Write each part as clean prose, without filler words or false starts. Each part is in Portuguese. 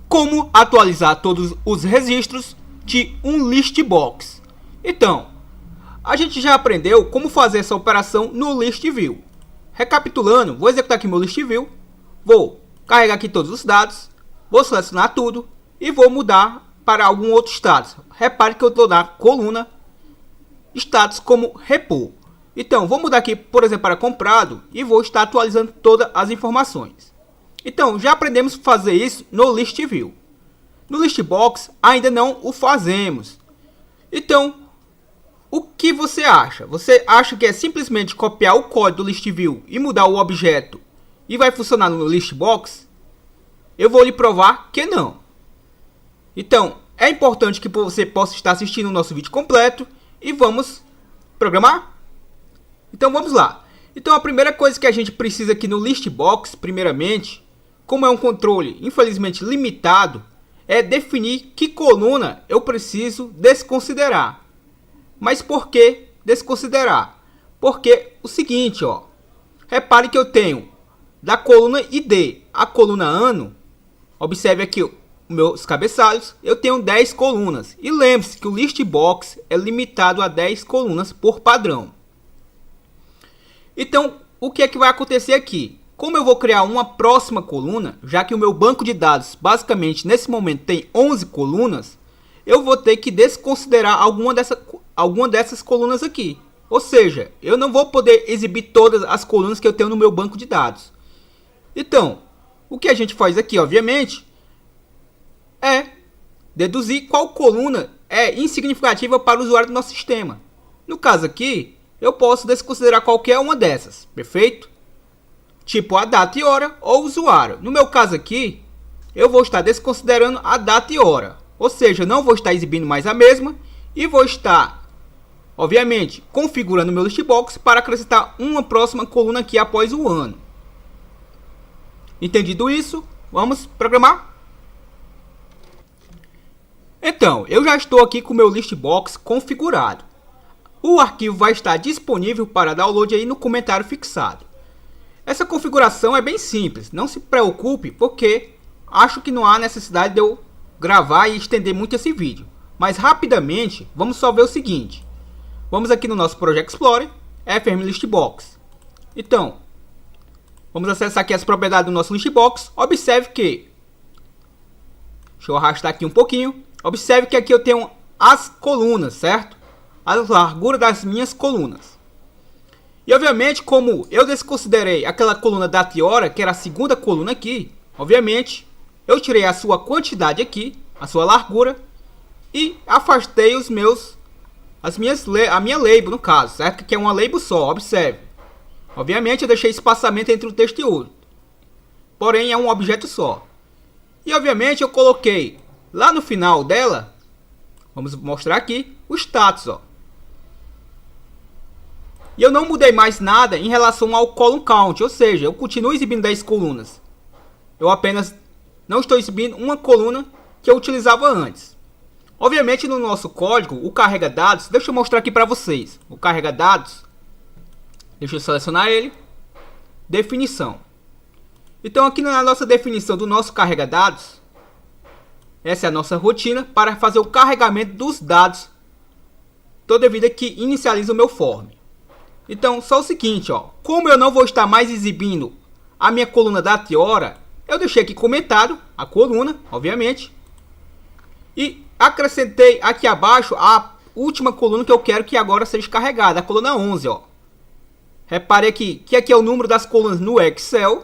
como atualizar todos os registros de um list box. Então, a gente já aprendeu como fazer essa operação no list view. Recapitulando, vou executar aqui meu list view, vou carregar aqui todos os dados, vou selecionar tudo e vou mudar para algum outro status. Repare que eu estou na coluna status como repor. Então, vou mudar aqui, por exemplo, para comprado e vou estar atualizando todas as informações. Então, já aprendemos a fazer isso no list view. No list box ainda não o fazemos. Então, o que você acha? Você acha que é simplesmente copiar o código do list view e mudar o objeto e vai funcionar no list box? Eu vou lhe provar que não. Então, é importante que você possa estar assistindo o nosso vídeo completo e vamos programar? Então vamos lá. Então a primeira coisa que a gente precisa aqui no list box, primeiramente, como é um controle infelizmente limitado, é definir que coluna eu preciso desconsiderar. Mas por que desconsiderar? Porque o seguinte, ó, repare que eu tenho da coluna ID a coluna ano, observe aqui os meus cabeçalhos, eu tenho 10 colunas. E lembre-se que o list box é limitado a 10 colunas por padrão. Então, o que é que vai acontecer aqui? Como eu vou criar uma próxima coluna, já que o meu banco de dados, basicamente, nesse momento tem 11 colunas, eu vou ter que desconsiderar alguma dessas colunas aqui. Ou seja, eu não vou poder exibir todas as colunas que eu tenho no meu banco de dados. Então, o que a gente faz aqui, obviamente, é deduzir qual coluna é insignificativa para o usuário do nosso sistema. No caso aqui, eu posso desconsiderar qualquer uma dessas, perfeito? Tipo a data e hora ou usuário. No meu caso aqui, eu vou estar desconsiderando a data e hora. Ou seja, não vou estar exibindo mais a mesma e vou estar, obviamente, configurando meu list box para acrescentar uma próxima coluna aqui após o ano. Entendido isso, vamos programar? Então, eu já estou aqui com o meu list box configurado. O arquivo vai estar disponível para download aí no comentário fixado. Essa configuração é bem simples, não se preocupe porque acho que não há necessidade de eu gravar e estender muito esse vídeo. Mas rapidamente, vamos só ver o seguinte. Vamos aqui no nosso Project Explorer, FM List Box. Então, vamos acessar aqui as propriedades do nosso list box. Observe que, deixa eu arrastar aqui um pouquinho. Observe que aqui eu tenho as colunas, certo? A largura das minhas colunas. E obviamente, como eu desconsiderei aquela coluna data e hora, que era a segunda coluna aqui, obviamente, eu tirei a sua quantidade aqui, a sua largura, e afastei a minha label no caso, certo? Que é uma label só, observe. Obviamente, eu deixei espaçamento entre um texto e outro. Porém, é um objeto só. E obviamente, eu coloquei lá no final dela, vamos mostrar aqui, o status, ó. E eu não mudei mais nada em relação ao column count, ou seja, eu continuo exibindo 10 colunas. Eu apenas não estou exibindo uma coluna que eu utilizava antes. Obviamente no nosso código, o carrega dados, deixa eu mostrar aqui para vocês. O carrega dados, deixa eu selecionar ele, definição. Então aqui na nossa definição do nosso carrega dados, essa é a nossa rotina para fazer o carregamento dos dados toda vida que inicializa o meu form. Então, só o seguinte, ó, como eu não vou estar mais exibindo a minha coluna data e hora, eu deixei aqui comentado a coluna, obviamente, e acrescentei aqui abaixo a última coluna que eu quero que agora seja carregada, a coluna 11, ó. Repare aqui que aqui é o número das colunas no Excel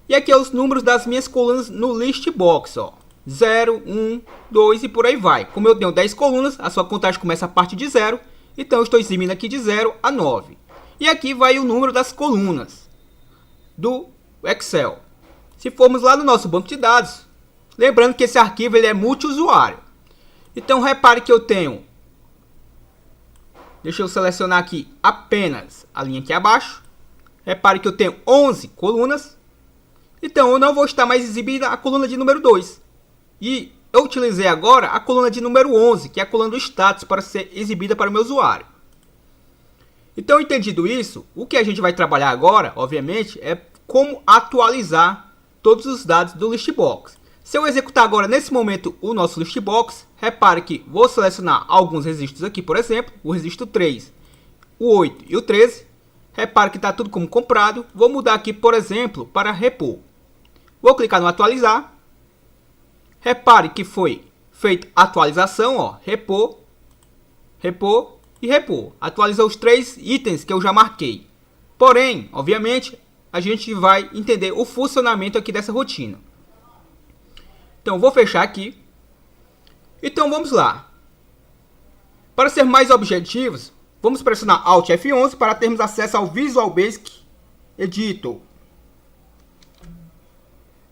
e aqui é os números das minhas colunas no list box, ó. 0, 1, 2 e por aí vai. Como eu tenho 10 colunas, a sua contagem começa a partir de 0, então eu estou exibindo aqui de 0 a 9. E aqui vai o número das colunas do Excel. Se formos lá no nosso banco de dados, lembrando que esse arquivo ele é multiusuário. Então repare que eu tenho, deixa eu selecionar aqui apenas a linha aqui abaixo. Repare que eu tenho 11 colunas. Então eu não vou estar mais exibindo a coluna de número 2. E eu utilizei agora a coluna de número 11, que é a coluna do status, para ser exibida para o meu usuário. Então, entendido isso, o que a gente vai trabalhar agora, obviamente, é como atualizar todos os dados do list box. Se eu executar agora, nesse momento, o nosso listbox, repare que vou selecionar alguns registros aqui, por exemplo, o registro 3, o 8 e o 13. Repare que está tudo como comprado. Vou mudar aqui, por exemplo, para repor. Vou clicar no atualizar. Repare que foi feita a atualização, ó, repor, repor e repor. Atualizou os 3 itens que eu já marquei. Porém, obviamente, a gente vai entender o funcionamento aqui dessa rotina. Então, vou fechar aqui. Então, vamos lá. Para ser mais objetivos, vamos pressionar Alt F11 para termos acesso ao Visual Basic Editor.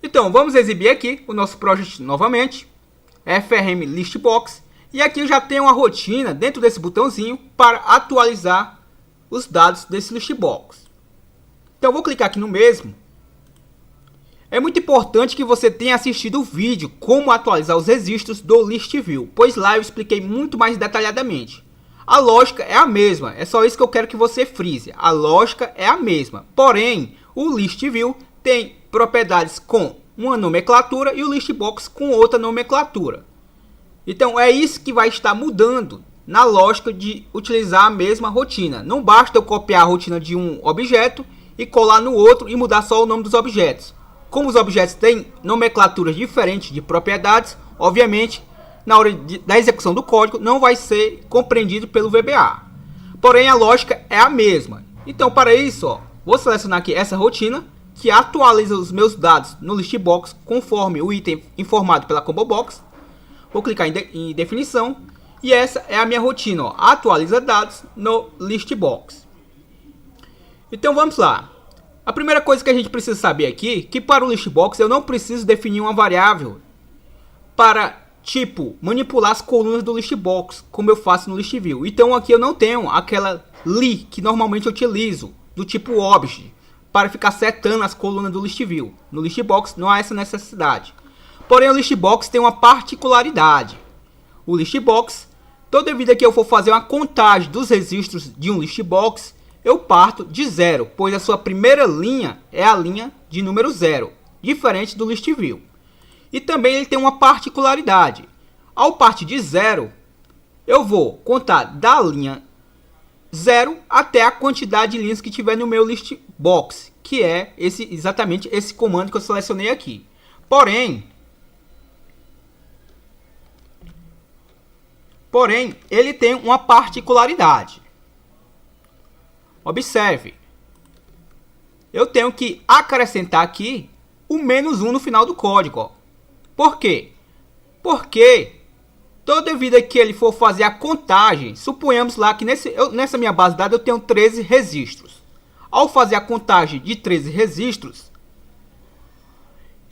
Então, vamos exibir aqui o nosso projeto novamente. FRM Listbox. E aqui eu já tenho uma rotina dentro desse botãozinho para atualizar os dados desse listbox. Então, eu vou clicar aqui no mesmo. É muito importante que você tenha assistido o vídeo como atualizar os registros do ListView, pois lá eu expliquei muito mais detalhadamente. A lógica é a mesma, é só isso que eu quero que você frise. A lógica é a mesma, porém o ListView tem propriedades com uma nomenclatura e o listbox com outra nomenclatura. Então é isso que vai estar mudando na lógica de utilizar a mesma rotina. Não basta eu copiar a rotina de um objeto e colar no outro e mudar só o nome dos objetos. Como os objetos têm nomenclaturas diferentes de propriedades, obviamente, na hora da execução do código, não vai ser compreendido pelo VBA. Porém, a lógica é a mesma. Então, para isso, ó, vou selecionar aqui essa rotina, que atualiza os meus dados no listbox conforme o item informado pela combo box. Vou clicar em definição, e essa é a minha rotina, ó, atualiza dados no listbox. Então, vamos lá. A primeira coisa que a gente precisa saber aqui, que para o listbox eu não preciso definir uma variável para, tipo, manipular as colunas do listbox, como eu faço no ListView. Então aqui eu não tenho aquela li que normalmente eu utilizo, do tipo obj, para ficar setando as colunas do ListView. No listbox não há essa necessidade. Porém o listbox tem uma particularidade. O listbox, toda vida que eu for fazer uma contagem dos registros de um listbox, eu parto de 0, pois a sua primeira linha é a linha de número 0, diferente do ListView. E também ele tem uma particularidade. Ao partir de 0, eu vou contar da linha 0 até a quantidade de linhas que tiver no meu listbox, que é exatamente esse comando que eu selecionei aqui. Porém, ele tem uma particularidade. Observe, eu tenho que acrescentar aqui o -1 no final do código. Ó. Por quê? Porque toda vida que ele for fazer a contagem, suponhamos lá que nessa minha base de dados eu tenho 13 registros. Ao fazer a contagem de 13 registros,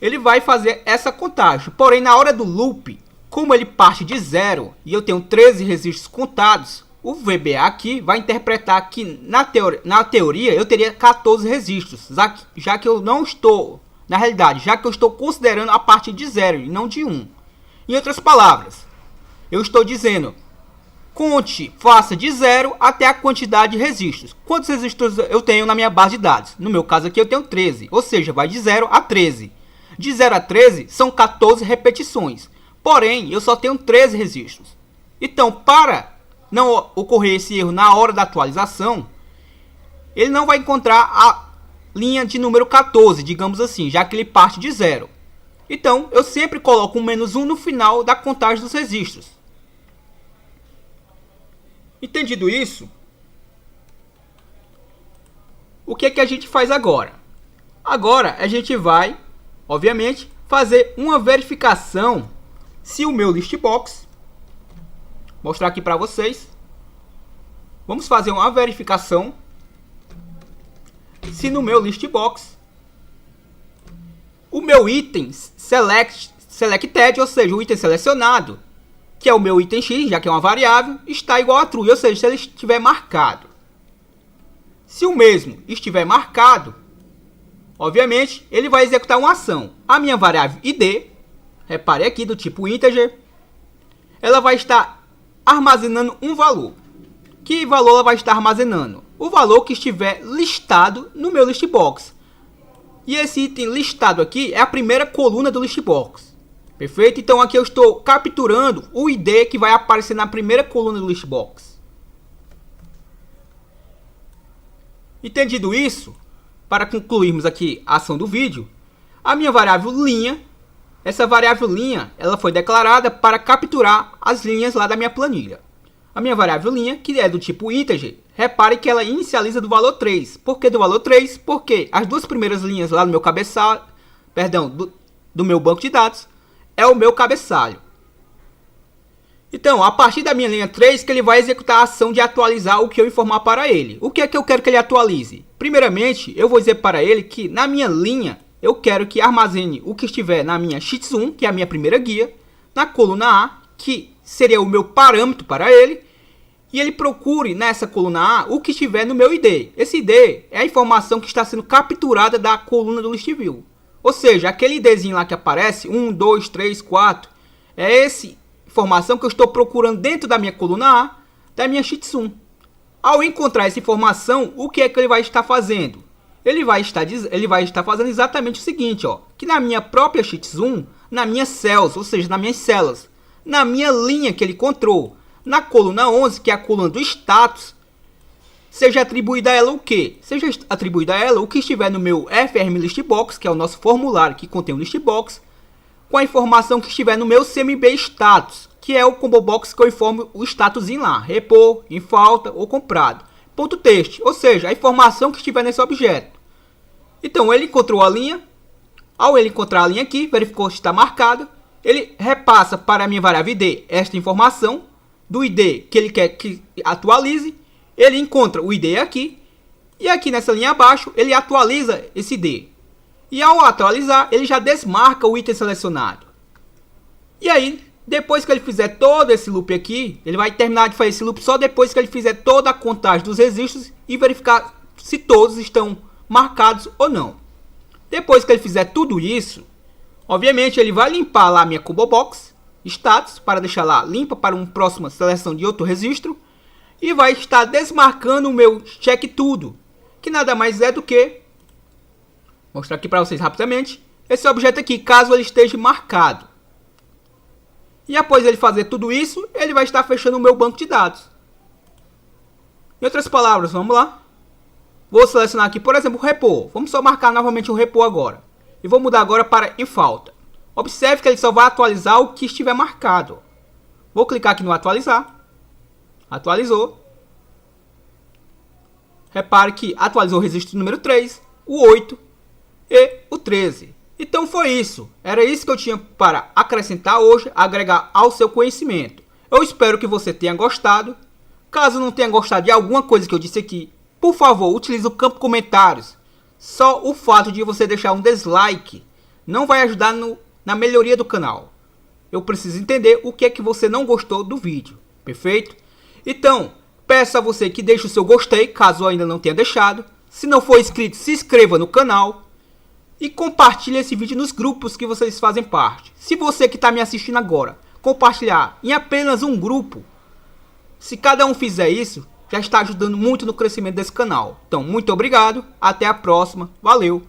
ele vai fazer essa contagem. Porém, na hora do loop, como ele parte de 0 e eu tenho 13 registros contados, o VBA aqui vai interpretar que na teoria eu teria 14 registros, já que eu não estou, na realidade, já que eu estou considerando a partir de 0 e não de 1. Em outras palavras, eu estou dizendo, conte, faça de 0 até a quantidade de registros. Quantos registros eu tenho na minha base de dados? No meu caso aqui eu tenho 13, ou seja, vai de 0 a 13. De 0 a 13 são 14 repetições, porém eu só tenho 13 registros. Então, para não ocorrer esse erro na hora da atualização, ele não vai encontrar a linha de número 14, digamos assim, já que ele parte de 0. Então, eu sempre coloco um -1 no final da contagem dos registros. Entendido isso, o que é que a gente faz agora? Agora, a gente vai, obviamente, fazer uma verificação se o meu listbox, mostrar aqui para vocês, vamos fazer uma verificação se no meu listbox o meu item selected, ou seja, o item selecionado, que é o meu item x, já que é uma variável, está igual a true, ou seja, se ele estiver marcado. Se o mesmo estiver marcado, obviamente, ele vai executar uma ação. A minha variável id, repare aqui, do tipo integer, ela vai estar armazenando um valor. Que valor ela vai estar armazenando? O valor que estiver listado no meu listbox. E esse item listado aqui é a primeira coluna do listbox. Perfeito? Então aqui eu estou capturando o ID que vai aparecer na primeira coluna do listbox. Entendido isso, para concluirmos aqui a ação do vídeo, a minha variável linha, essa variável linha, ela foi declarada para capturar as linhas lá da minha planilha. A minha variável linha, que é do tipo integer, repare que ela inicializa do valor 3. Por que do valor 3? Porque as duas primeiras linhas lá no meu cabeçalho, do meu banco de dados, é o meu cabeçalho. Então, a partir da minha linha 3, que ele vai executar a ação de atualizar o que eu informar para ele. O que é que eu quero que ele atualize? Primeiramente, eu vou dizer para ele que na minha linha, eu quero que armazene o que estiver na minha Sheets1, que é a minha primeira guia, na coluna A, que seria o meu parâmetro para ele, e ele procure nessa coluna A o que estiver no meu ID. Esse ID é a informação que está sendo capturada da coluna do ListView. Ou seja, aquele IDzinho lá que aparece, 1, 2, 3, 4, é essa informação que eu estou procurando dentro da minha coluna A, da minha Sheets1. Ao encontrar essa informação, o que é que ele vai estar fazendo? Ele vai estar fazendo exatamente o seguinte, ó, que na minha própria Sheets1, na minha cells, ou seja, nas minhas células, na minha linha que ele encontrou, na coluna 11, que é a coluna do status, seja atribuída a ela o quê? Seja atribuída a ela o que estiver no meu FRM Listbox, que é o nosso formulário que contém o Listbox, com a informação que estiver no meu CMB status, que é o combo box que eu informo o status em lá, repor, em falta ou comprado. Ponto text, ou seja, a informação que estiver nesse objeto. Então ele encontrou a linha, ao ele encontrar a linha aqui, verificou se está marcado, ele repassa para a minha variável ID esta informação do ID que ele quer que atualize, ele encontra o ID aqui, e aqui nessa linha abaixo ele atualiza esse ID. E ao atualizar, ele já desmarca o item selecionado. E aí, depois que ele fizer todo esse loop aqui, ele vai terminar de fazer esse loop só depois que ele fizer toda a contagem dos registros e verificar se todos estão marcados ou não. Depois que ele fizer tudo isso, obviamente ele vai limpar lá a minha combo box status para deixar lá limpa para uma próxima seleção de outro registro e vai estar desmarcando o meu check tudo, que nada mais é do que mostrar aqui para vocês rapidamente esse objeto aqui, caso ele esteja marcado. E após ele fazer tudo isso, ele vai estar fechando o meu banco de dados. Em outras palavras, vamos lá. Vou selecionar aqui, por exemplo, o repor. Vamos só marcar novamente o repor agora. E vou mudar agora para em falta. Observe que ele só vai atualizar o que estiver marcado. Vou clicar aqui no atualizar. Atualizou. Repare que atualizou o registro número 3, o 8 e o 13. Então foi isso. Era isso que eu tinha para acrescentar hoje, agregar ao seu conhecimento. Eu espero que você tenha gostado. Caso não tenha gostado de alguma coisa que eu disse aqui, por favor, utilize o campo comentários. Só o fato de você deixar um dislike não vai ajudar na melhoria do canal. Eu preciso entender o que é que você não gostou do vídeo. Perfeito? Então, peço a você que deixe o seu gostei, caso ainda não tenha deixado. Se não for inscrito, se inscreva no canal. E compartilhe esse vídeo nos grupos que vocês fazem parte. Se você que está me assistindo agora compartilhar em apenas um grupo, se cada um fizer isso, já está ajudando muito no crescimento desse canal. Então, muito obrigado, até a próxima, valeu!